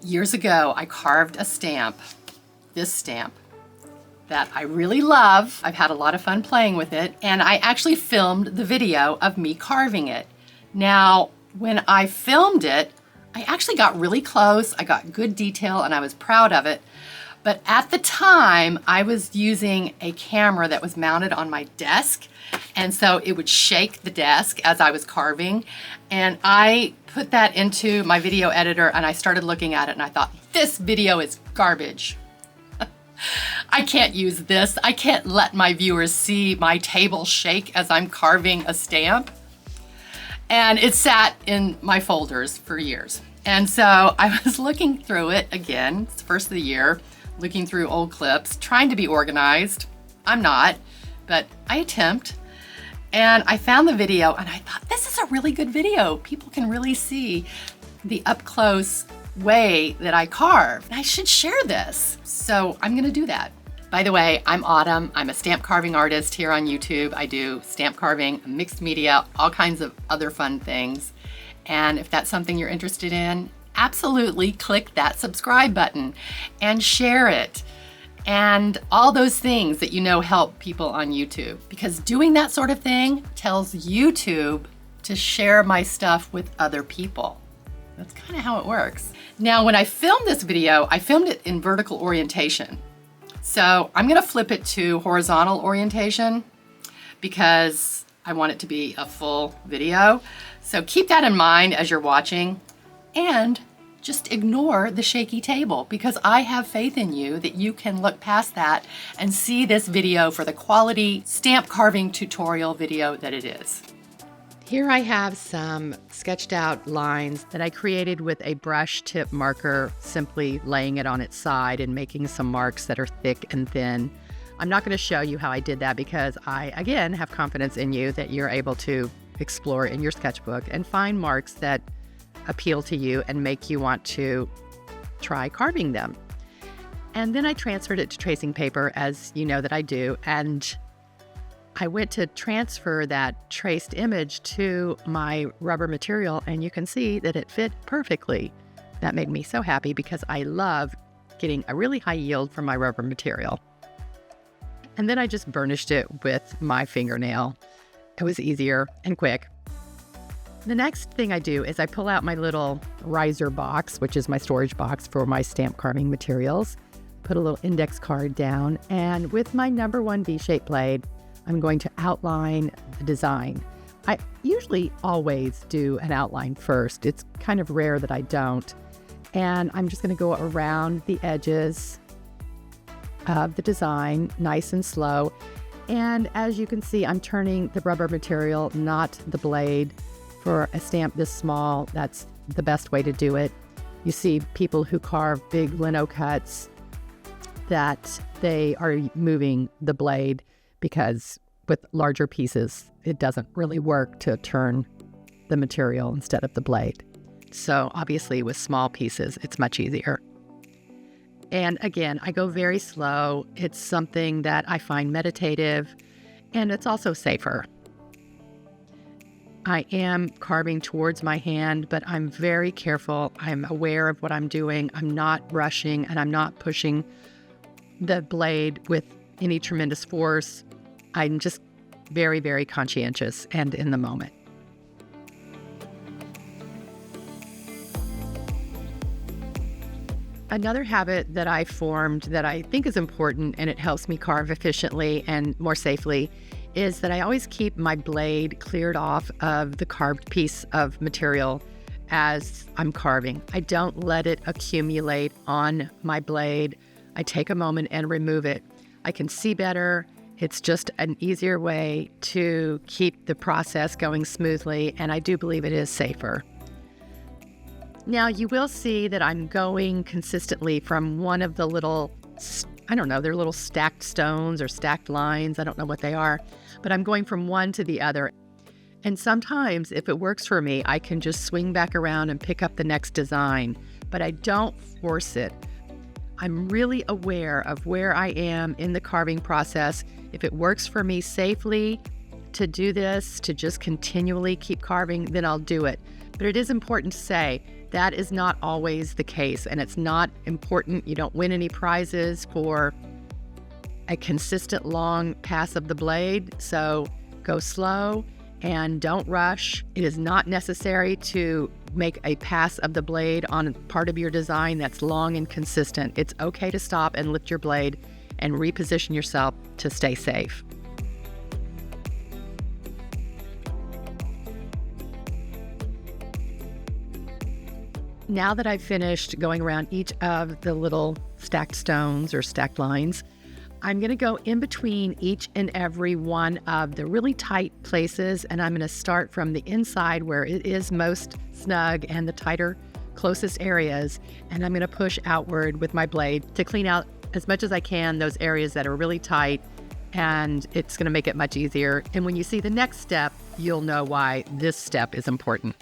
Years ago, I carved a stamp, this stamp, that I really love. I've had a lot of fun playing with it, and I actually filmed the video of me carving it. Now, when I filmed it, I actually got really close, I got good detail, and I was proud of it. But at the time, I was using a camera that was mounted on my desk, and so it would shake the desk as I was carving. And I put that into my video editor, and I started looking at it, and I thought, this video is garbage. I can't use this. I can't let my viewers see my table shake as I'm carving a stamp. And it sat in my folders for years. And so I was looking through it again, it's the first of the year, looking through old clips, trying to be organized. I'm not, but I attempt. And I found the video and I thought, this is a really good video. People can really see the up close way that I carve. I should share this. So I'm gonna do that. By the way, I'm Autumn. I'm a stamp carving artist here on YouTube. I do stamp carving, mixed media, all kinds of other fun things. And if that's something you're interested in, absolutely click that subscribe button and share it. And all those things that you know help people on YouTube. Because doing that sort of thing tells YouTube to share my stuff with other people. That's kind of how it works. Now, when I filmed this video, I filmed it in vertical orientation. So I'm gonna flip it to horizontal orientation because I want it to be a full video. So keep that in mind as you're watching, and just ignore the shaky table because I have faith in you that you can look past that and see this video for the quality stamp carving tutorial video that it is. Here I have some sketched out lines that I created with a brush tip marker, simply laying it on its side and making some marks that are thick and thin. I'm not going to show you how I did that because I, again, have confidence in you that you're able to explore in your sketchbook and find marks that appeal to you and make you want to try carving them. And then I transferred it to tracing paper, as you know that I do, and I went to transfer that traced image to my rubber material, and you can see that it fit perfectly. That made me so happy because I love getting a really high yield from my rubber material. And then I just burnished it with my fingernail. It was easier and quick. The next thing I do is I pull out my little riser box, which is my storage box for my stamp carving materials, put a little index card down, and with my number 1 V-shaped blade, I'm going to outline the design. I usually always do an outline first. It's kind of rare that I don't. And I'm just going to go around the edges of the design, nice and slow. And as you can see, I'm turning the rubber material, not the blade. For a stamp this small, that's the best way to do it. You see people who carve big lino cuts that they are moving the blade because with larger pieces, it doesn't really work to turn the material instead of the blade. So obviously with small pieces, it's much easier. And again, I go very slow. It's something that I find meditative, and it's also safer. I am carving towards my hand, but I'm very careful. I'm aware of what I'm doing. I'm not rushing, and I'm not pushing the blade with any tremendous force. I'm just very, very conscientious and in the moment. Another habit that I formed that I think is important, and it helps me carve efficiently and more safely, is that I always keep my blade cleared off of the carved piece of material as I'm carving. I don't let it accumulate on my blade. I take a moment and remove it. I can see better. It's just an easier way to keep the process going smoothly, and I do believe it is safer. Now you will see that I'm going consistently from one of the little, I don't know, they're little stacked stones or stacked lines. I don't know what they are, but I'm going from one to the other. And sometimes if it works for me, I can just swing back around and pick up the next design, but I don't force it. I'm really aware of where I am in the carving process. If it works for me safely to do this, to just continually keep carving, then I'll do it. But it is important to say, That is not always the case, and it's not important. You don't win any prizes for a consistent long pass of the blade, so go slow and don't rush. It is not necessary to make a pass of the blade on part of your design that's long and consistent. It's okay to stop and lift your blade and reposition yourself to stay safe. Now that I've finished going around each of the little stacked stones or stacked lines, I'm going to go in between each and every one of the really tight places, and I'm going to start from the inside where it is most snug and the tighter, closest areas, and I'm going to push outward with my blade to clean out as much as I can those areas that are really tight, and it's going to make it much easier. And when you see the next step, you'll know why this step is important.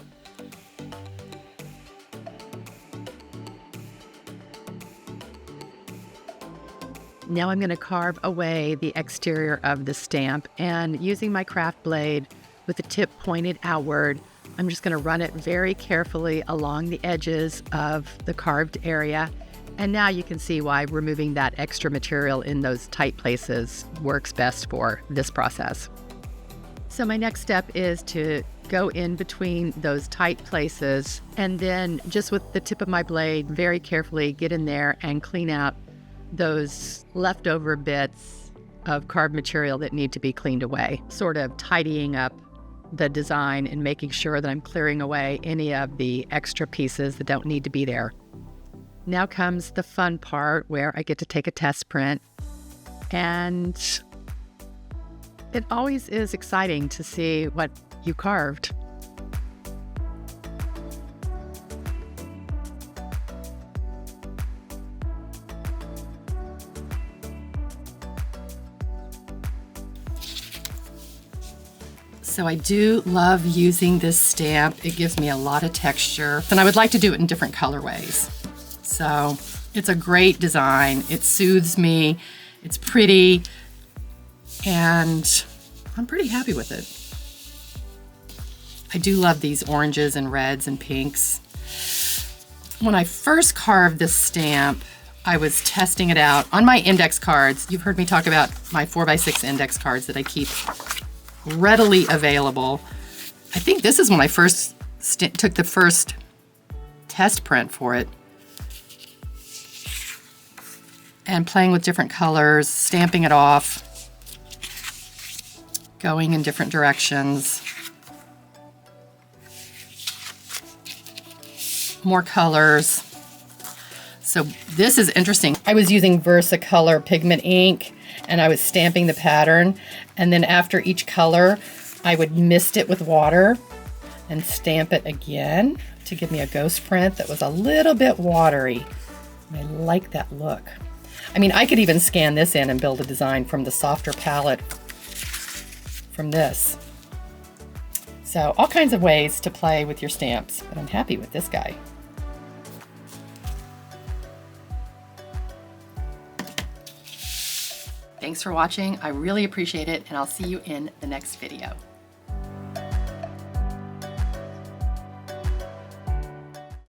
Now I'm going to carve away the exterior of the stamp, and using my craft blade with the tip pointed outward, I'm just going to run it very carefully along the edges of the carved area. And now you can see why removing that extra material in those tight places works best for this process. So my next step is to go in between those tight places, and then just with the tip of my blade very carefully get in there and clean out those leftover bits of carved material that need to be cleaned away, sort of tidying up the design and making sure that I'm clearing away any of the extra pieces that don't need to be there. Now comes the fun part where I get to take a test print, and it always is exciting to see what you carved. So I do love using this stamp. It gives me a lot of texture, and I would like to do it in different colorways. So it's a great design. It soothes me. It's pretty, and I'm pretty happy with it. I do love these oranges and reds and pinks. When I first carved this stamp, I was testing it out on my index cards. You've heard me talk about my 4x6 index cards that I keep readily available. I think this is when I first took the first test print for it. And playing with different colors, stamping it off, going in different directions. More colors. So this is interesting. I was using Versacolor pigment ink, and I was stamping the pattern, and then after each color I would mist it with water and stamp it again to give me a ghost print that was a little bit watery. And I like that look. I mean, I could even scan this in and build a design from the softer palette from this. So all kinds of ways to play with your stamps, but I'm happy with this guy. Thanks for watching. I really appreciate it, and I'll see you in the next video.